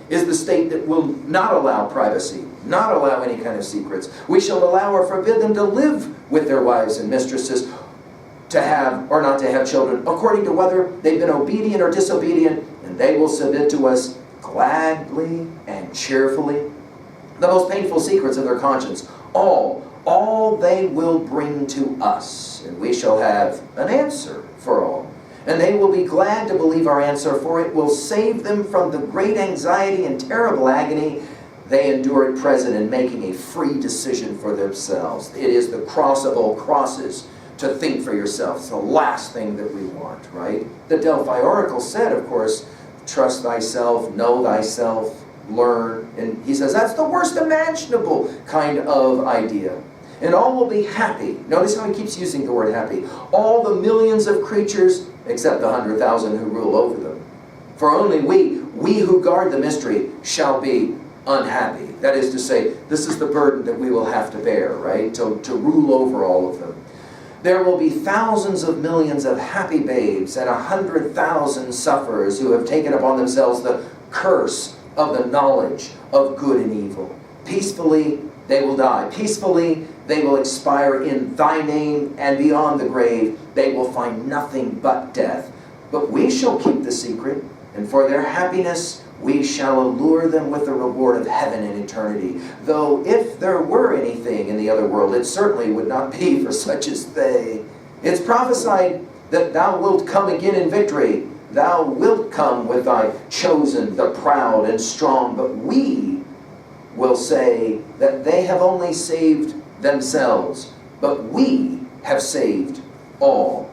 is the state that will not allow privacy, not allow any kind of secrets. We shall allow or forbid them to live with their wives and mistresses, to have or not to have children, according to whether they've been obedient or disobedient, and they will submit to us gladly and cheerfully the most painful secrets of their conscience. All they will bring to us, and we shall have an answer for all. And they will be glad to believe our answer, for it will save them from the great anxiety and terrible agony they endure at present in making a free decision for themselves. It is the cross of all crosses to think for yourself. It's the last thing that we want, right? The Delphi Oracle said, of course, trust thyself, know thyself, learn. And he says that's the worst imaginable kind of idea. And all will be happy. Notice how he keeps using the word happy. All the millions of creatures, except the 100,000 who rule over them. For only we who guard the mystery, shall be unhappy. That is to say, this is the burden that we will have to bear, right? To rule over all of them. There will be thousands of millions of happy babes and 100,000 sufferers who have taken upon themselves the curse of the knowledge of good and evil. Peacefully they will die. Peacefully they will expire in thy name, and beyond the grave they will find nothing but death. But we shall keep the secret, and for their happiness we shall allure them with the reward of heaven and eternity. Though if there were anything in the other world, it certainly would not be for such as they. It's prophesied that thou wilt come again in victory. Thou wilt come with thy chosen, the proud and strong. But we will say that they have only saved themselves, but we have saved all.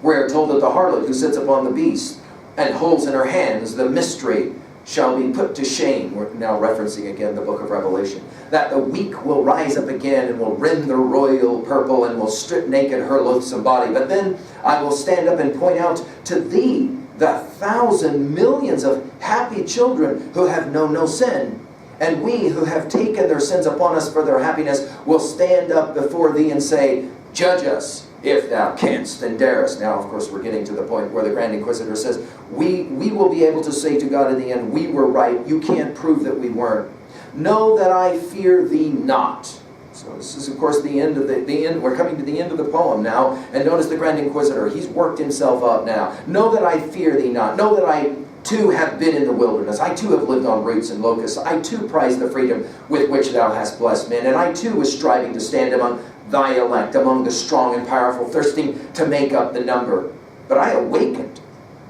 We are told that the harlot who sits upon the beast and holds in her hands the mystery shall be put to shame. We're now referencing again the book of Revelation. That the weak will rise up again and will rend the royal purple and will strip naked her loathsome body. But then I will stand up and point out to thee the 1,000 millions of happy children who have known no sin. And we who have taken their sins upon us for their happiness will stand up before thee and say, judge us, if thou canst and darest. Now, of course, we're getting to the point where the Grand Inquisitor says, we will be able to say to God in the end, we were right. You can't prove that we weren't. Know that I fear thee not. So this is, of course, the end of the end. We're coming to the end of the poem now. And notice the Grand Inquisitor. He's worked himself up now. Know that I fear thee not. Know that I too have been in the wilderness. I too have lived on roots and locusts. I too prize the freedom with which thou hast blessed men. And I too was striving to stand among thy elect, among the strong and powerful, thirsting to make up the number. But I awakened.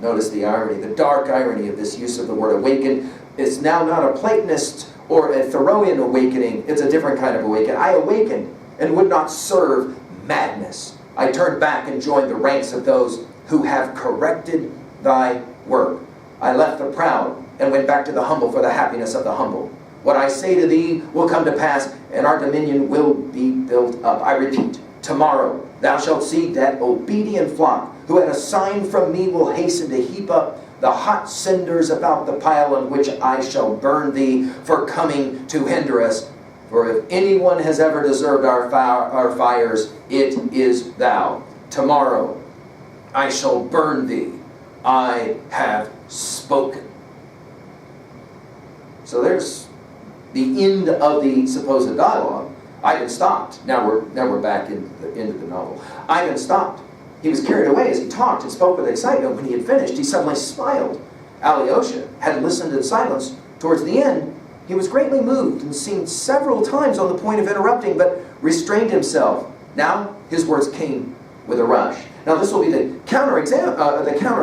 Notice the irony, the dark irony of this use of the word awakened. It's now not a Platonist or a Thoreauian awakening. It's a different kind of awakening. I awakened and would not serve madness. I turned back and joined the ranks of those who have corrected thy work. I left the proud and went back to the humble for the happiness of the humble. What I say to thee will come to pass, and our dominion will be built up. I repeat, tomorrow thou shalt see that obedient flock who at a sign from me will hasten to heap up the hot cinders about the pile on which I shall burn thee for coming to hinder us. For if anyone has ever deserved our fires, it is thou. Tomorrow I shall burn thee. I have spoken. So there's the end of the supposed dialogue. Ivan stopped. Now we're back into the novel. Ivan stopped. He was carried away as he talked and spoke with excitement. When he had finished, he suddenly smiled. Alyosha had listened in silence. Towards the end, he was greatly moved and seemed several times on the point of interrupting, but restrained himself. Now his words came with a rush. Now this will be the counter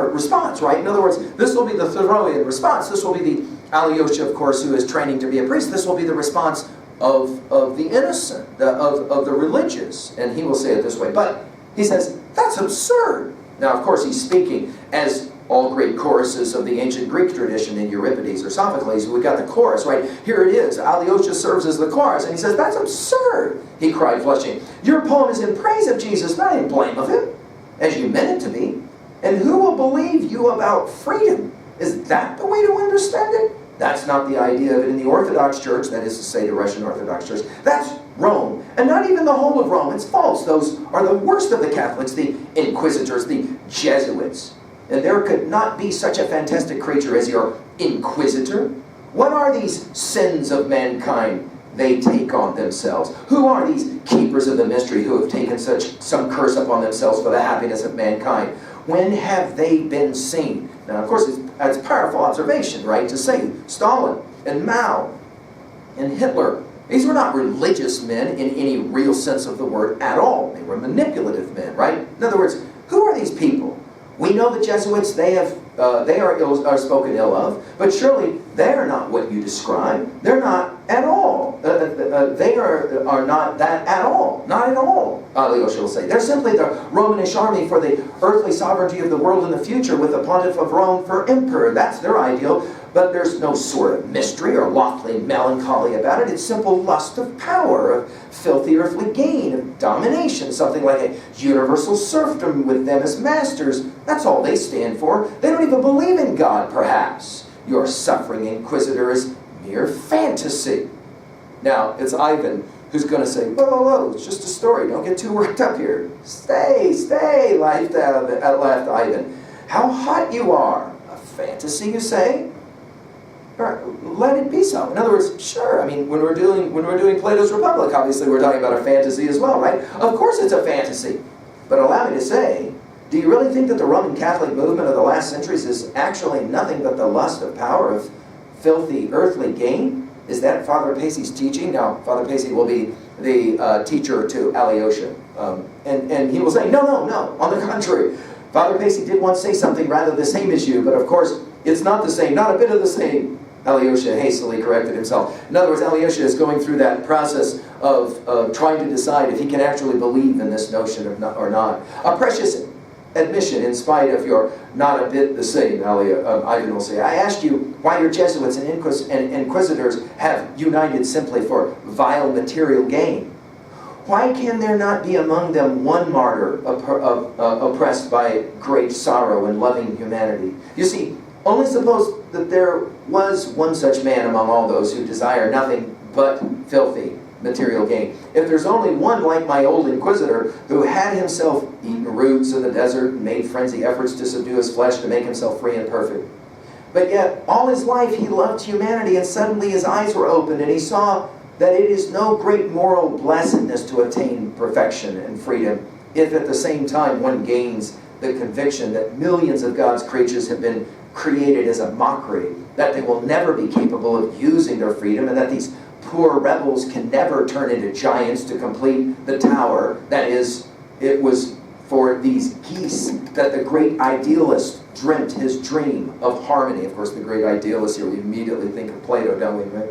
response, right? In other words, this will be the Thoreauian response. This will be the Alyosha, of course, who is training to be a priest. This will be the response of the innocent, of the religious. And he will say it this way. But he says, that's absurd. Now, of course, he's speaking as all great choruses of the ancient Greek tradition in Euripides or Sophocles. We got the chorus, right? Here it is. Alyosha serves as the chorus. And he says, that's absurd, he cried, flushing. Your poem is in praise of Jesus, not in blame of him, as you meant it to be. And who will believe you about freedom? Is that the way to understand it? That's not the idea of it in the Orthodox Church, that is to say the Russian Orthodox Church. That's Rome. And not even the whole of Rome. It's false. Those are the worst of the Catholics, the Inquisitors, the Jesuits. And there could not be such a fantastic creature as your Inquisitor, What are these sins of mankind they take on themselves? Who are these keepers of the mystery who have taken some curse upon themselves for the happiness of mankind? When have they been seen? Now, of course, it's powerful observation, right, to say Stalin and Mao and Hitler, these were not religious men in any real sense of the word at all. They were manipulative men, right? In other words, who are these people? We know the Jesuits, they are spoken ill of, but surely they are not what you describe. They're not at all. They are not that at all. Not at all, Alyosha will say. They're simply the Romanish army for the earthly sovereignty of the world in the future, with the Pontiff of Rome for emperor. That's their ideal, but there's no sort of mystery or lofty melancholy about it. It's simple lust of power, of filthy earthly gain, of domination, something like a universal serfdom with them as masters. That's all they stand for. They don't even believe in God, perhaps. Your suffering Inquisitor is mere fantasy. Now, it's Ivan who's going to say, whoa, whoa, whoa, it's just a story. Don't get too worked up here. Stay, laughed Ivan. How hot you are. A fantasy, you say? Let it be so. In other words, sure, I mean, when we're doing Plato's Republic, obviously we're talking about a fantasy as well, right? Of course it's a fantasy. But allow me to say, do you really think that the Roman Catholic movement of the last centuries is actually nothing but the lust of power, of filthy earthly gain? Is that Father Pacey's teaching? Now, Father Pacey will be the teacher to Alyosha. And he will say, no, on the contrary. Father Pacey did once say something rather the same as you, but of course, it's not the same, not a bit of the same. Alyosha hastily corrected himself. In other words, Alyosha is going through that process of trying to decide if he can actually believe in this notion or not. A precious admission, in spite of your not a bit the same, Ivan will say. I asked you why your Jesuits and Inquisitors have united simply for vile material gain. Why can there not be among them one martyr oppressed by great sorrow and loving humanity? You see, only suppose that there was one such man among all those who desire nothing but filthy material gain. If there's only one like my old Inquisitor, who had himself eaten roots in the desert and made frenzied efforts to subdue his flesh to make himself free and perfect. But yet, all his life he loved humanity, and suddenly his eyes were opened, and he saw that it is no great moral blessedness to attain perfection and freedom, if at the same time one gains the conviction that millions of God's creatures have been created as a mockery, that they will never be capable of using their freedom, and that these poor rebels can never turn into giants to complete the tower. That is, it was for these geese that the great idealist dreamt his dream of harmony. Of course, the great idealist here, we immediately think of Plato, don't we, right?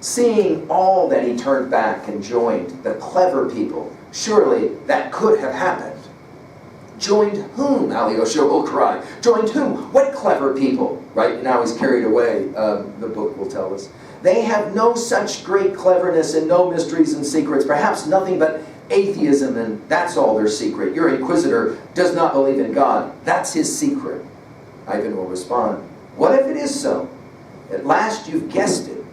Seeing all that, he turned back and joined the clever people. Surely that could have happened. Joined whom? Alyosha will cry. Joined whom? What clever people? Right now he's carried away, the book will tell us. They have no such great cleverness and no mysteries and secrets, perhaps nothing but atheism, and that's all their secret. Your Inquisitor does not believe in God. That's his secret. Ivan will respond, what if it is so? At last you've guessed it.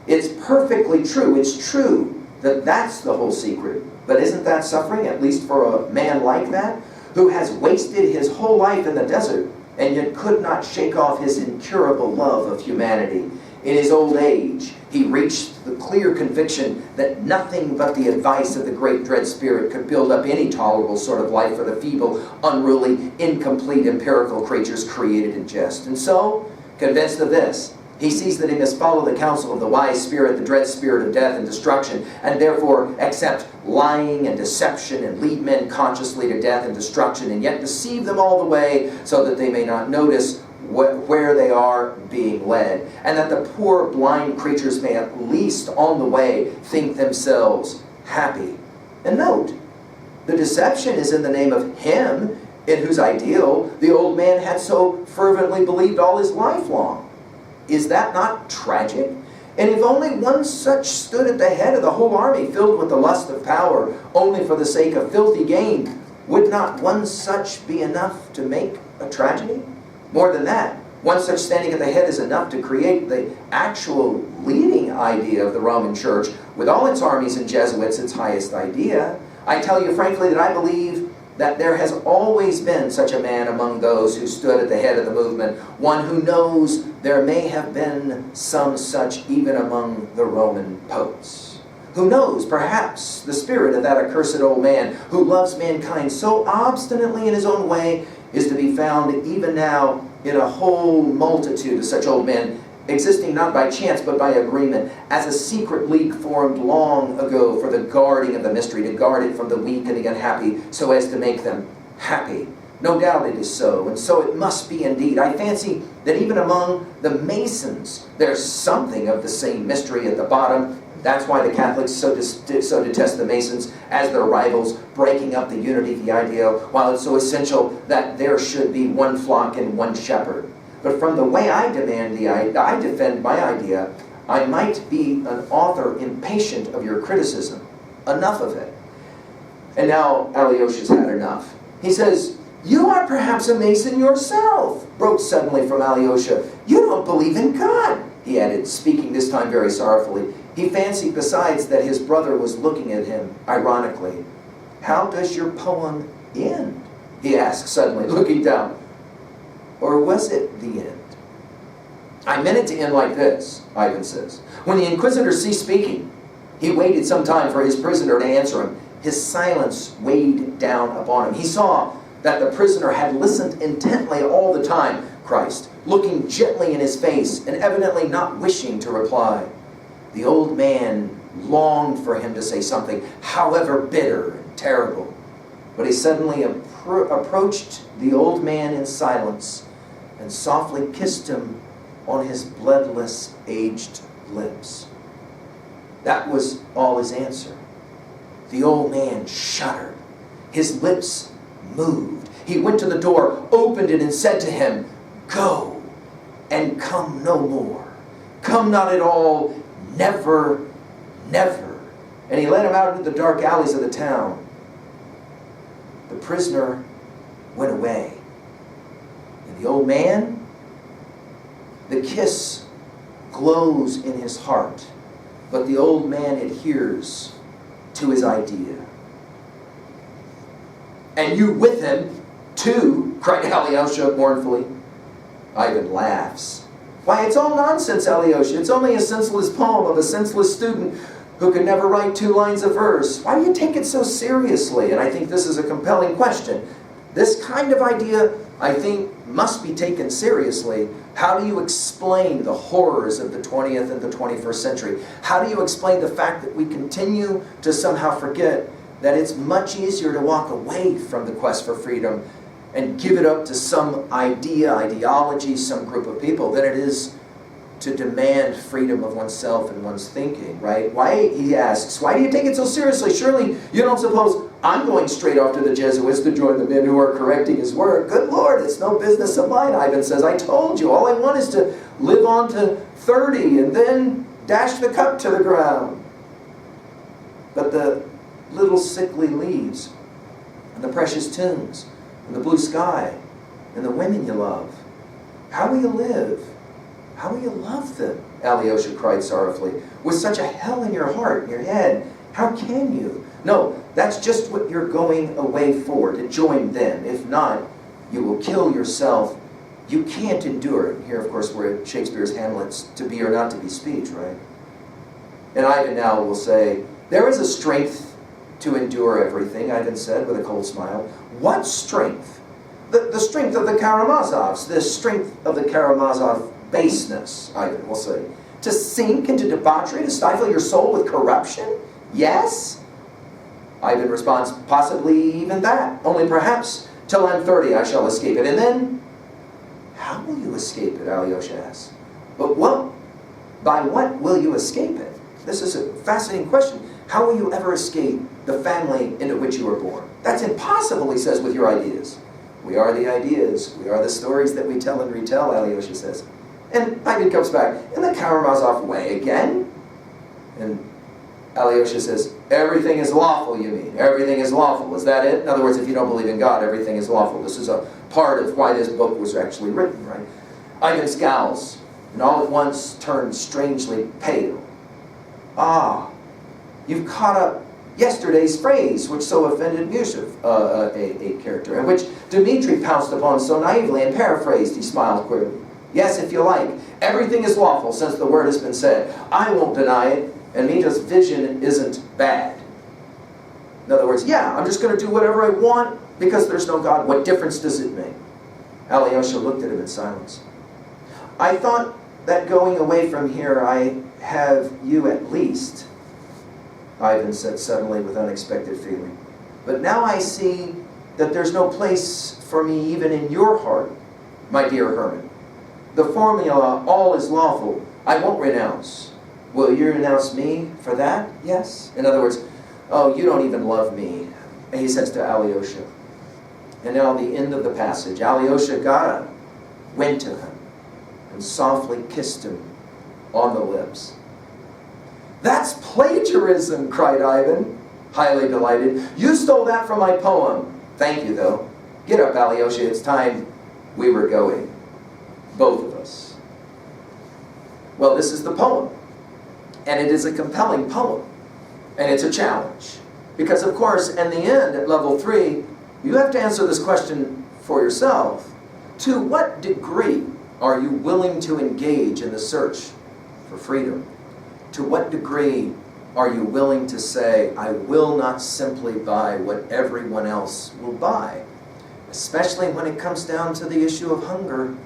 It's perfectly true. It's true that that's the whole secret. But isn't that suffering, at least for a man like that, who has wasted his whole life in the desert, and yet could not shake off his incurable love of humanity? In his old age, he reached the clear conviction that nothing but the advice of the great dread spirit could build up any tolerable sort of life for the feeble, unruly, incomplete, empirical creatures created in jest. And so, convinced of this, he sees that he must follow the counsel of the wise spirit, the dread spirit of death and destruction, and therefore accept lying and deception and lead men consciously to death and destruction, and yet deceive them all the way so that they may not notice where they are being led, and that the poor blind creatures may at least on the way think themselves happy. And note, the deception is in the name of him in whose ideal the old man had so fervently believed all his life long. Is that not tragic? And if only one such stood at the head of the whole army, filled with the lust of power, only for the sake of filthy gain, would not one such be enough to make a tragedy? More than that, one such standing at the head is enough to create the actual leading idea of the Roman Church, with all its armies and Jesuits, its highest idea. I tell you frankly that I believe that there has always been such a man among those who stood at the head of the movement, one who knows there may have been some such even among the Roman popes. Who knows, perhaps the spirit of that accursed old man who loves mankind so obstinately in his own way is to be found even now in a whole multitude of such old men, existing not by chance but by agreement, as a secret league formed long ago for the guarding of the mystery, to guard it from the weak and the unhappy, so as to make them happy. No doubt it is so, and so it must be indeed. I fancy that even among the Masons, there's something of the same mystery at the bottom. That's why the Catholics so detest the Masons as their rivals, breaking up the unity of the idea, while it's so essential that there should be one flock and one shepherd. But from the way I defend my idea, I might be an author impatient of your criticism. Enough of it. And now Alyosha's had enough. He says, "You are perhaps a Mason yourself," broke suddenly from Alyosha. "You don't believe in God," he added, speaking this time very sorrowfully. He fancied besides that his brother was looking at him ironically. "How does your poem end?" he asked suddenly, looking down. "Or was it the end?" "I meant it to end like this," Ivan says. "When the Inquisitor ceased speaking, he waited some time for his prisoner to answer him. His silence weighed down upon him. He saw that the prisoner had listened intently all the time, Christ, looking gently in his face and evidently not wishing to reply. The old man longed for him to say something, however bitter and terrible. But he suddenly approached the old man in silence and softly kissed him on his bloodless, aged lips. That was all his answer. The old man shuddered. His lips moved. He went to the door, opened it, and said to him, "Go, and come no more. Come not at all, never, never." And he led him out into the dark alleys of the town. The prisoner went away. And the old man, the kiss glows in his heart, but the old man adheres to his idea. "And you with him, too," cried Alyosha mournfully. Ivan laughs. "Why, it's all nonsense, Alyosha. It's only a senseless poem of a senseless student who could never write 2 lines of verse. Why do you take it so seriously?" And I think this is a compelling question. This kind of idea, I think, must be taken seriously. How do you explain the horrors of the 20th and the 21st century? How do you explain the fact that we continue to somehow forget that it's much easier to walk away from the quest for freedom and give it up to some idea, ideology, some group of people than it is to demand freedom of oneself and one's thinking, right? Why, he asks, why do you take it so seriously? Surely you don't suppose I'm going straight off to the Jesuits to join the men who are correcting his work. Good Lord, it's no business of mine, Ivan says. I told you, all I want is to live on to 30 and then dash the cup to the ground. But the little sickly leaves and the precious tunes and the blue sky and the women you love, how will you live? How will you love them? Alyosha cried sorrowfully. With such a hell in your heart, in your head, how can you? No, that's just what you're going away for, to join them. If not, you will kill yourself. You can't endure it. Here, of course, we're at Shakespeare's Hamlet's to be or not to be speech, right? And Ivan now will say, there is a strength to endure everything, Ivan said with a cold smile. What strength? The strength of the Karamazovs, the strength of the Karamazov baseness, Ivan will say. To sink into debauchery, to stifle your soul with corruption? Yes? Ivan responds, possibly even that. Only perhaps till I'm 30 I shall escape it. And then, how will you escape it, Alyosha asks. But what? By what will you escape it? This is a fascinating question. How will you ever escape the family into which you were born? That's impossible, he says, with your ideas. We are the ideas. We are the stories that we tell and retell, Alyosha says. And Ivan comes back, in the Karamazov way again? And Alyosha says, everything is lawful, you mean? Everything is lawful. Is that it? In other words, if you don't believe in God, everything is lawful. This is a part of why this book was actually written, right? Ivan scowls, and all at once turns strangely pale. Ah, you've caught up yesterday's phrase, which so offended Yusuf, a character, and which Dmitri pounced upon so naively and paraphrased. He smiled queerly. Yes, if you like. Everything is lawful since the word has been said. I won't deny it, and Mita's vision isn't bad. In other words, yeah, I'm just going to do whatever I want because there's no God. What difference does it make? Alyosha looked at him in silence. I thought that going away from here, I have you at least, Ivan said suddenly with unexpected feeling. But now I see that there's no place for me even in your heart, my dear Herman. The formula, all is lawful, I won't renounce. Will you renounce me for that? Yes. In other words, oh, you don't even love me, he says to Alyosha. And now the end of the passage, Alyosha got up, went to him, and softly kissed him on the lips. That's plagiarism, cried Ivan, highly delighted. You stole that from my poem. Thank you, though. Get up, Alyosha, it's time we were going. Both of us. Well, this is the poem. And it is a compelling poem. And it's a challenge. Because, of course, in the end, at level 3, you have to answer this question for yourself. To what degree are you willing to engage in the search for freedom? To what degree are you willing to say, I will not simply buy what everyone else will buy? Especially when it comes down to the issue of hunger.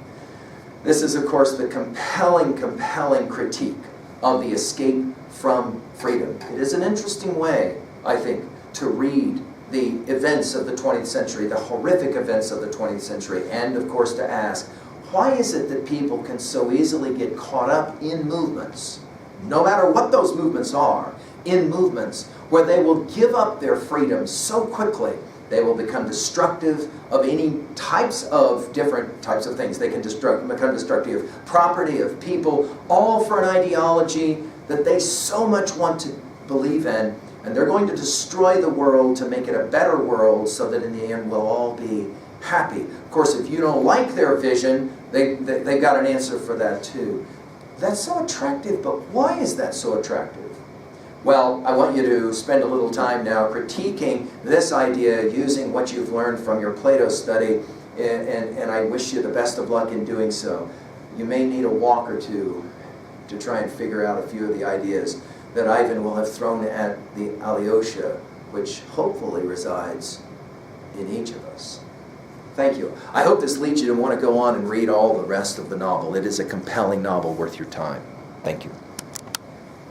This is, of course, the compelling critique of the escape from freedom. It is an interesting way, I think, to read the events of the 20th century, the horrific events of the 20th century, and, of course, to ask, why is it that people can so easily get caught up in movements, no matter what those movements are, in movements where they will give up their freedom so quickly, they will become destructive of any different types of things. They can become destructive of property, of people, all for an ideology that they so much want to believe in, and they're going to destroy the world to make it a better world so that in the end we'll all be happy. Of course, if you don't like their vision, they've got an answer for that too. That's so attractive, but why is that so attractive? Well, I want you to spend a little time now critiquing this idea using what you've learned from your Plato study, and I wish you the best of luck in doing so. You may need a walk or two to try and figure out a few of the ideas that Ivan will have thrown at the Alyosha, which hopefully resides in each of us. Thank you. I hope this leads you to want to go on and read all the rest of the novel. It is a compelling novel worth your time. Thank you.